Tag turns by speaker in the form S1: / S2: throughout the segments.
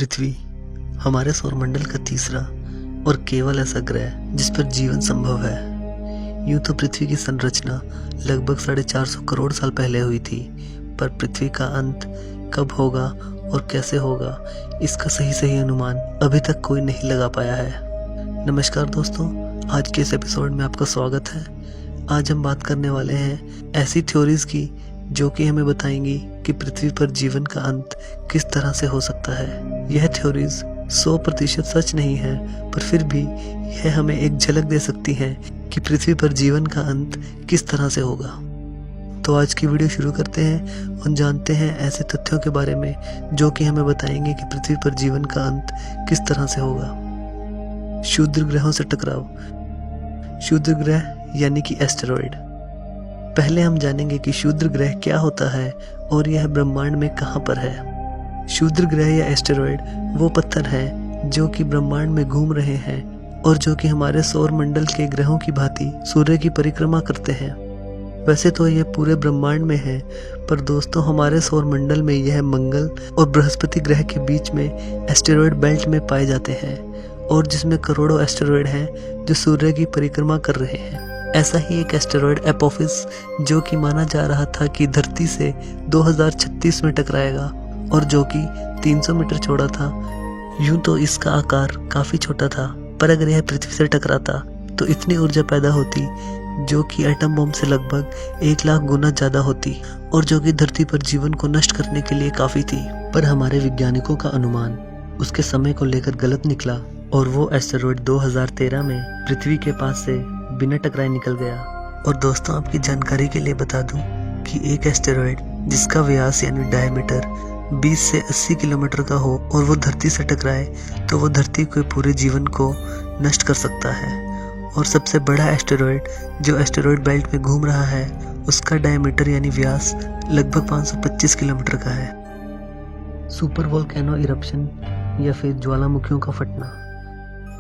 S1: पृथ्वी हमारे सौरमंडल का तीसरा और केवल ऐसा ग्रह जिस पर जीवन संभव है। यूं तो पृथ्वी की संरचना लगभग 450 करोड़ साल पहले हुई थी, पर पृथ्वी का अंत कब होगा और कैसे होगा, इसका सही अनुमान अभी तक कोई नहीं लगा पाया है। नमस्कार दोस्तों, आज के इस एपिसोड में आपका स्वागत है। आज हम बात करने वाले हैं ऐसी थ्योरीज की जो कि हमें बताएंगी कि पृथ्वी पर जीवन का अंत किस तरह से हो सकता है। यह थ्योरीज 100% सच नहीं है, पर फिर भी यह हमें एक झलक दे सकती है कि पृथ्वी पर जीवन का अंत किस तरह से होगा। तो आज की वीडियो शुरू करते हैं और जानते हैं ऐसे तथ्यों के बारे में जो कि हमें बताएंगे कि पृथ्वी पर जीवन का अंत किस तरह से होगा। क्षुद्र ग्रहों से टकराव। क्षुद्र ग्रह यानी कि एस्टेरॉयड। पहले हम जानेंगे कि क्षुद्र ग्रह क्या होता है और यह ब्रह्मांड में कहां पर है। क्षुद्र ग्रह या एस्टेरॉयड वो पत्थर हैं जो कि ब्रह्मांड में घूम रहे हैं और जो कि हमारे सौर मंडल के ग्रहों की भांति सूर्य की परिक्रमा करते हैं। वैसे तो यह पूरे ब्रह्मांड में है, पर दोस्तों हमारे सौर मंडल में यह मंगल और बृहस्पति ग्रह के बीच में एस्टेरॉयड बेल्ट में पाए जाते हैं और जिसमें करोड़ों एस्टेरॉयड हैं जो सूर्य की परिक्रमा कर रहे हैं। ऐसा ही एक एस्टेरॉयड एपोफिस जो कि माना जा रहा था कि धरती से 2036 में टकराएगा और जो कि 300 मीटर चौड़ा था। यूं तो इसका आकार काफी छोटा था, पर अगर यह पृथ्वी से टकराता तो इतनी ऊर्जा पैदा होती जो कि एटम बम से लगभग 1 लाख गुना ज्यादा होती और जो कि धरती पर जीवन को नष्ट करने के लिए काफी थी। पर हमारे वैज्ञानिकों का अनुमान उसके समय को लेकर गलत निकला और वो एस्टेरॉयड 2013 में पृथ्वी के पास से बिना टकराए निकल गया। और दोस्तों आपकी जानकारी के लिए बता दूं कि एक एस्टेरॉयड जिसका व्यास यानी डायमीटर 20 से 80 किलोमीटर का हो और वो धरती से टकराए तो वो धरती के पूरे जीवन को नष्ट कर सकता है। और सबसे बड़ा एस्टेरॉयड जो एस्टेरॉयड बेल्ट में घूम रहा है उसका डायमीटर यानी व्यास लगभग 525 किलोमीटर का है। सुपर वोल्केनो इरप्शन या फिर ज्वालामुखियों का फटना।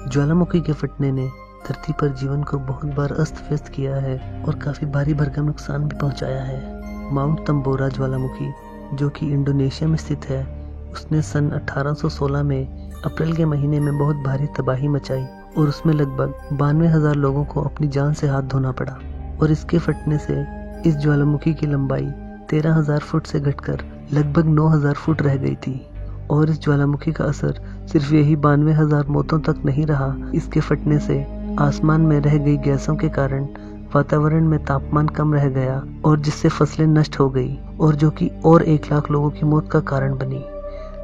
S1: ज्वालामुखी के फटने ने धरती पर जीवन को बहुत बार अस्त व्यस्त किया है और काफी भारी भरकम नुकसान भी पहुंचाया है। माउंट तंबोरा ज्वालामुखी जो कि इंडोनेशिया में स्थित है, उसने सन 1816 में अप्रैल के महीने में बहुत भारी तबाही मचाई और उसमें लगभग 92,000 लोगों को अपनी जान से हाथ धोना पड़ा। और इसके फटने से इस ज्वालामुखी की लंबाई 13,000 फुट से घटकर लगभग 9,000 फुट रह गई थी। और इस ज्वालामुखी का असर सिर्फ यही 92,000 मौतों तक नहीं रहा, इसके फटने से आसमान में रह गई गैसों के कारण वातावरण में तापमान कम रह गया और जिससे फसलें नष्ट हो गई और जो कि और 1 लाख लोगों की मौत का कारण बनी।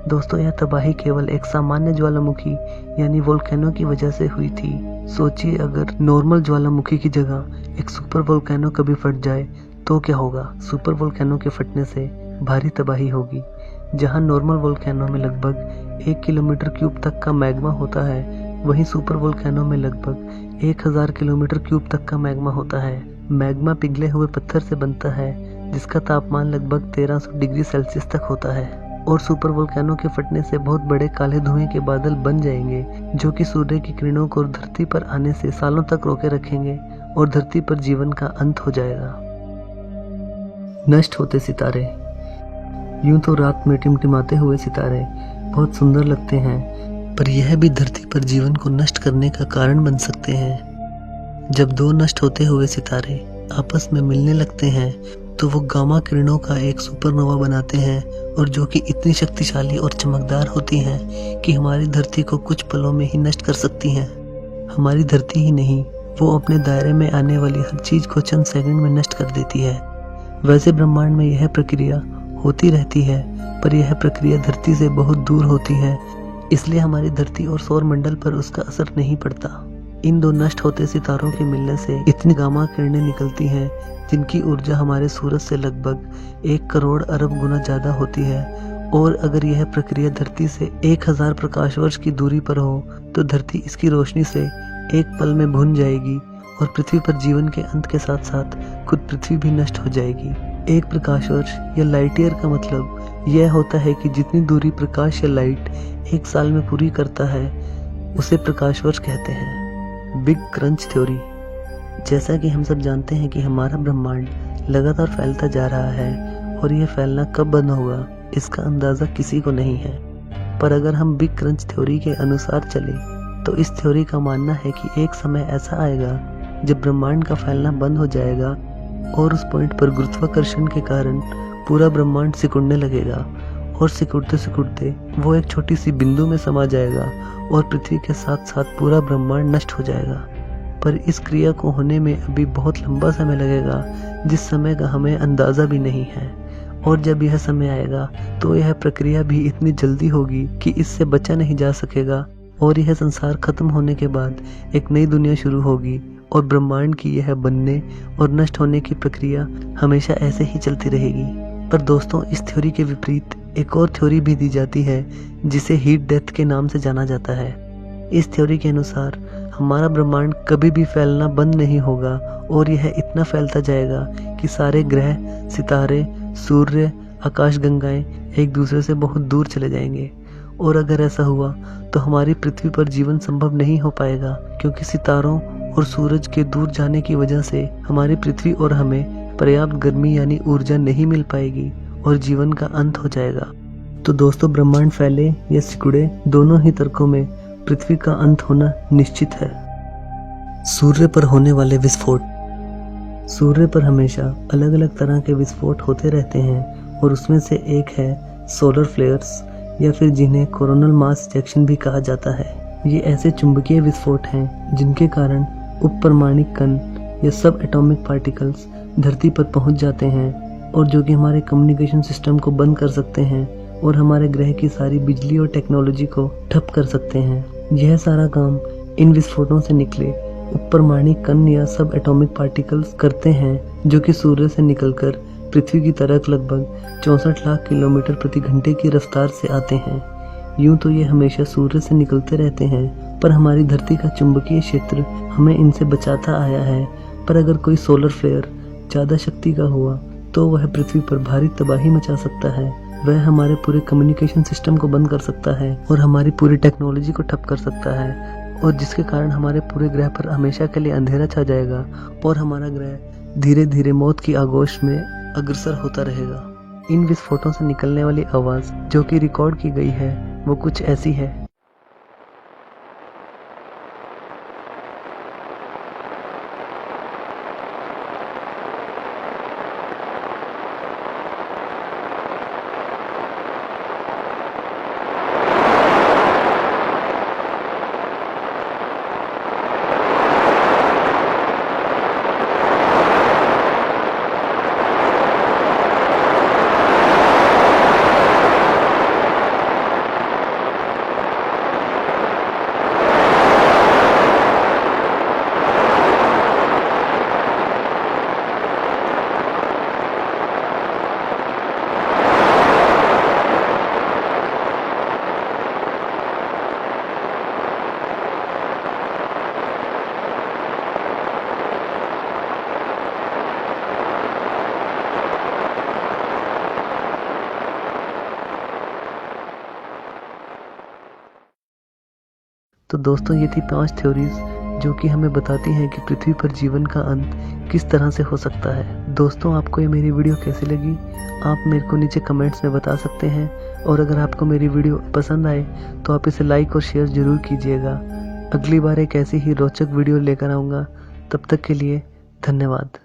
S1: दोस्तों यह तबाही केवल एक सामान्य ज्वालामुखी यानी वोल्केनो की वजह से हुई थी। सोचिए अगर नॉर्मल ज्वालामुखी की जगह एक सुपर वोल्केनो कभी फट जाए तो क्या होगा। सुपर वोल्केनो के फटने से भारी तबाही होगी। जहां नॉर्मल वोल्केनो में लगभग 1 किलोमीटर क्यूब तक का मैग्मा होता है, वहीं सुपर वोल्केनो में लगभग 1000 किलोमीटर क्यूब तक का मैग्मा होता है। मैग्मा पिघले हुए पत्थर से बनता है जिसका तापमान लगभग 1300 डिग्री सेल्सियस तक होता है। और सुपर वोल्केनो के फटने से बहुत बड़े काले धुएं के बादल बन जाएंगे जो कि सूर्य की किरणों को धरती पर आने से सालों तक रोके रखेंगे और धरती पर जीवन का अंत हो जाएगा। नष्ट होते सितारे। यूं तो रात में टिमटिमाते हुए सितारे बहुत सुंदर लगते हैं, पर यह भी धरती पर जीवन को नष्ट करने का कारण बन सकते हैं। जब 2 नष्ट होते हुए सितारे आपस में मिलने लगते हैं तो वो गामा किरणों का एक सुपरनोवा बनाते हैं और जो कि इतनी शक्तिशाली और चमकदार होती हैं कि हमारी धरती को कुछ पलों में ही नष्ट कर सकती हैं। हमारी धरती ही नहीं, वो अपने दायरे में आने वाली हर चीज को चंद सेकंड में नष्ट कर देती है। वैसे ब्रह्मांड में यह प्रक्रिया होती रहती है, पर यह प्रक्रिया धरती से बहुत दूर होती है, इसलिए हमारी धरती और सौर मंडल पर उसका असर नहीं पड़ता। इन 2 नष्ट होते सितारों के मिलने से इतनी गामा किरणें निकलती हैं जिनकी ऊर्जा हमारे सूरज से लगभग 1 करोड़ अरब गुना ज्यादा होती है। और अगर यह प्रक्रिया धरती से 1000 प्रकाश वर्ष की दूरी पर हो तो धरती इसकी रोशनी से एक पल में भुन जाएगी और पृथ्वी पर जीवन के अंत के साथ साथ खुद पृथ्वी भी नष्ट हो जाएगी। 1 प्रकाश वर्ष या लाइट ईयर का मतलब यह होता है कि जितनी दूरी प्रकाश या लाइट 1 साल में पूरी करता है उसे प्रकाश वर्ष कहते हैं। Big crunch theory. जैसा कि हम सब जानते हैं कि हमारा ब्रह्मांड लगातार फैलता जा रहा है और यह फैलना कब बंद होगा इसका अंदाजा किसी को नहीं है। पर अगर हम बिग क्रंच थ्योरी के अनुसार चले तो इस थ्योरी का मानना है कि एक समय ऐसा आएगा जब ब्रह्मांड का फैलना बंद हो जाएगा और उस पॉइंट पर गुरुत्वाकर्षण के कारण पूरा ब्रह्मांड सिकुड़ने लगेगा और सिकुड़ते सिकुड़ते वो एक छोटी सी बिंदु में समा जाएगा और पृथ्वी के साथ साथ पूरा ब्रह्मांड नष्ट हो जाएगा। पर इस क्रिया को होने में अभी बहुत लंबा समय लगेगा, जिस समय का हमें अंदाज़ा भी नहीं है। और जब यह समय आएगा तो यह प्रक्रिया भी इतनी जल्दी होगी कि इससे बचा नहीं जा सकेगा और यह संसार खत्म होने के बाद एक नई दुनिया शुरू होगी और ब्रह्मांड की यह बनने और नष्ट होने की प्रक्रिया हमेशा ऐसे ही चलती रहेगी। पर दोस्तों, इस थ्योरी के विपरीत एक और थ्योरी भी दी जाती है जिसे हीट डेथ के नाम से जाना जाता है। इस थ्योरी के अनुसार हमारा ब्रह्मांड कभी भी फैलना बंद नहीं होगा और यह इतना फैलता जाएगा कि सारे ग्रह, सितारे, सूर्य, आकाशगंगाएं एक दूसरे से बहुत दूर चले जाएंगे। और अगर ऐसा हुआ तो हमारी पृथ्वी पर जीवन संभव नहीं हो पाएगा, क्योंकि सितारों और सूरज के दूर जाने की वजह से हमारी पृथ्वी और हमें पर्याप्त गर्मी यानी ऊर्जा नहीं मिल पाएगी और जीवन का अंत हो जाएगा। तो दोस्तों, ब्रह्मांड फैले या सिकुड़े, दोनों ही तर्कों में पृथ्वी का अंत होना निश्चित है। सूर्य पर होने वाले विस्फोट। सूर्य पर हमेशा अलग अलग तरह के विस्फोट होते रहते हैं और उसमें से एक है सोलर फ्लेयर्स, या फिर जिन्हें कोरोनल मास इजेक्शन भी कहा जाता है। ये ऐसे चुंबकीय विस्फोट हैं जिनके कारण उपपरमाणिक कण या सब एटॉमिक पार्टिकल्स धरती पर पहुंच जाते हैं और जो कि हमारे कम्युनिकेशन सिस्टम को बंद कर सकते हैं और हमारे ग्रह की सारी बिजली और टेक्नोलॉजी को ठप कर सकते हैं। यह सारा काम इन विस्फोटों से निकले उपपरमाणिक कण या सब एटॉमिक पार्टिकल्स करते हैं, जो कि सूर्य से निकलकर पृथ्वी की तरफ लगभग 64 लाख किलोमीटर प्रति घंटे की रफ्तार से आते हैं। यूं तो ये हमेशा सूर्य से निकलते रहते हैं, पर हमारी धरती का चुंबकीय क्षेत्र हमें इनसे बचाता आया है। पर अगर कोई सोलर फ्लेयर ज़्यादा शक्ति का हुआ तो वह पृथ्वी पर भारी तबाही मचा सकता है। वह हमारे पूरे कम्युनिकेशन सिस्टम को बंद कर सकता है और हमारी पूरी टेक्नोलॉजी को ठप कर सकता है, और जिसके कारण हमारे पूरे ग्रह पर हमेशा के लिए अंधेरा छा जाएगा और हमारा ग्रह धीरे धीरे मौत की आगोश में अग्रसर होता रहेगा। इन विस्फोटों से निकलने वाली आवाज़ जो कि रिकॉर्ड की गई है वो कुछ ऐसी है। तो दोस्तों, ये थी 5 थ्योरीज जो कि हमें बताती हैं कि पृथ्वी पर जीवन का अंत किस तरह से हो सकता है। दोस्तों, आपको ये मेरी वीडियो कैसी लगी आप मेरे को नीचे कमेंट्स में बता सकते हैं, और अगर आपको मेरी वीडियो पसंद आए तो आप इसे लाइक और शेयर ज़रूर कीजिएगा। अगली बार एक ऐसी ही रोचक वीडियो लेकर आऊँगा। तब तक के लिए धन्यवाद।